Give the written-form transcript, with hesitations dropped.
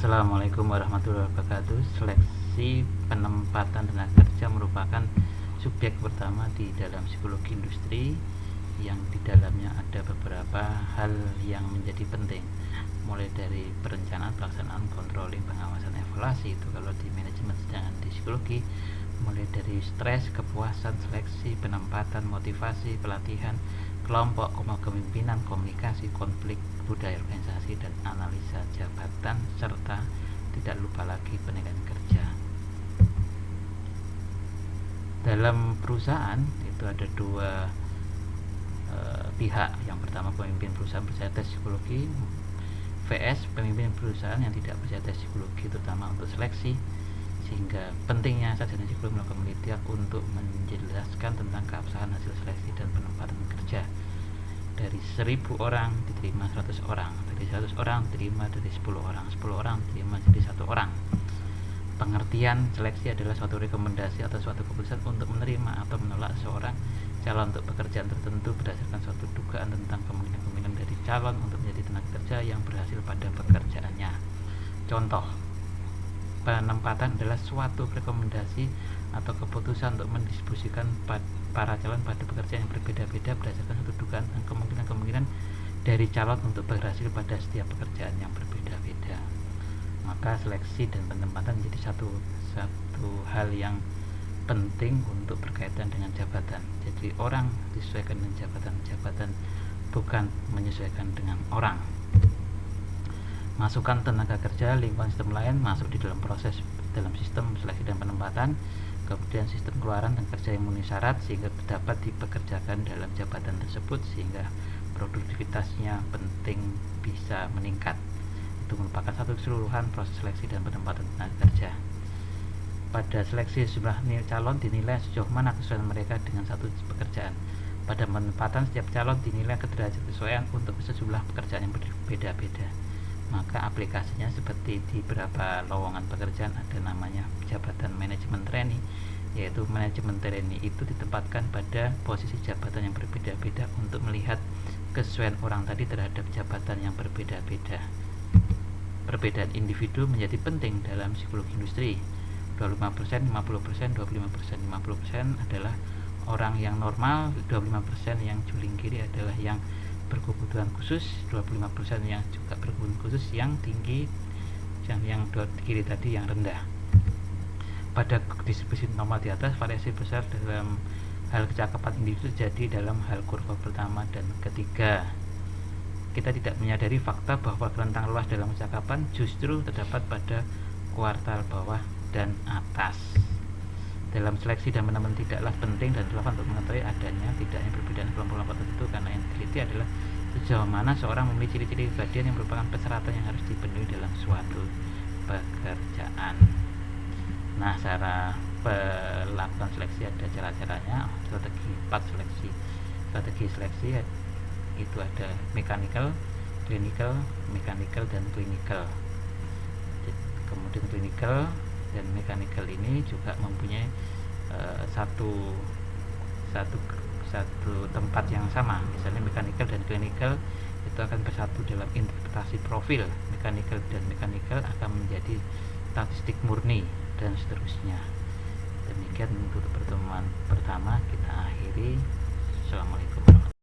Assalamualaikum warahmatullahi wabarakatuh. Seleksi penempatan tenaga kerja merupakan subjek pertama di dalam psikologi industri yang di dalamnya ada beberapa hal yang menjadi penting, mulai dari perencanaan, pelaksanaan, controlling, pengawasan, evaluasi. Itu kalau di manajemen, sedangkan di psikologi mulai dari stres, kepuasan, seleksi, penempatan, motivasi, pelatihan, kelompok, kepemimpinan, komunikasi, konflik, budaya organisasi, dan analisa jabatan, serta tidak lupa lagi penilaian kerja. Dalam perusahaan itu ada dua pihak. Yang pertama, pemimpin perusahaan percaya tes psikologi vs pemimpin perusahaan yang tidak percaya tes psikologi, terutama untuk seleksi. Sehingga pentingnya sarjana psikologi melakukan penelitian untuk menjelaskan tentang keabsahan hasil seleksi dan penempatan kerja. Dari 1000 orang diterima 100 orang, dari 100 orang diterima dari 10 orang, 10 orang diterima jadi 1 orang. Pengertian seleksi adalah suatu rekomendasi atau suatu keputusan untuk menerima atau menolak seorang calon untuk pekerjaan tertentu berdasarkan suatu dugaan tentang kemungkinan-kemungkinan dari calon untuk menjadi tenaga kerja yang berhasil pada pekerjaannya. Contoh, penempatan adalah suatu rekomendasi atau keputusan untuk mendistribusikan para calon pada pekerjaan yang berbeda-beda berdasarkan suatu dugaan dan kemungkinan-kemungkinan dari calon untuk berhasil pada setiap pekerjaan yang berbeda-beda. Maka seleksi dan penempatan menjadi satu hal yang penting untuk berkaitan dengan jabatan. Jadi orang disesuaikan dengan jabatan bukan menyesuaikan dengan orang. Masukkan tenaga kerja, lingkungan sistem lain masuk di dalam proses dalam sistem seleksi dan penempatan. Kemudian sistem keluaran dan kerja yang memenuhi syarat sehingga dapat dipekerjakan dalam jabatan tersebut, sehingga produktivitasnya penting bisa meningkat. Itu merupakan satu keseluruhan proses seleksi dan penempatan tenaga kerja. Pada seleksi, jumlah calon dinilai sejauh mana kesesuaian mereka dengan satu pekerjaan. Pada penempatan, setiap calon dinilai kederajat kesesuaian untuk sejumlah pekerjaan yang berbeda-beda. Maka aplikasinya seperti di beberapa lowongan pekerjaan ada namanya jabatan manajemen trainee, yaitu manajemen trainee itu ditempatkan pada posisi jabatan yang berbeda-beda untuk melihat kesesuaian orang tadi terhadap jabatan yang berbeda-beda. Perbedaan individu menjadi penting dalam psikologi industri. 25%, 50%, 25%, 50% adalah orang yang normal, 25% yang juling kiri adalah yang berkebutuhan khusus, 25% yang juga berkebutuhan khusus yang tinggi, yang kiri tadi yang rendah. Pada distribusi normal di atas, variasi besar dalam hal kecakapan individu terjadi dalam hal kurva pertama dan ketiga. Kita tidak menyadari fakta bahwa rentang luas dalam kecakapan justru terdapat pada kuartal bawah dan atas. Dalam seleksi dan penempatan tidaklah penting dan relevan untuk mengetahui adanya tidaknya perbedaan kelompok-kelompok tertentu, karena yang diteliti adalah sejauh mana seorang memiliki ciri-ciri kepribadian yang merupakan persyaratan yang harus dipenuhi dalam suatu pekerjaan. Nah, cara melakukan seleksi ada cara-caranya. Strategi seleksi itu ada mechanical, clinical, dan clinical. Kemudian clinical dan mechanical ini juga mempunyai satu tempat yang sama. Misalnya mechanical dan clinical itu akan bersatu dalam interpretasi profil. Mechanical dan mechanical akan menjadi statistik murni dan seterusnya. Demikian untuk pertemuan pertama, kita akhiri. Assalamualaikum.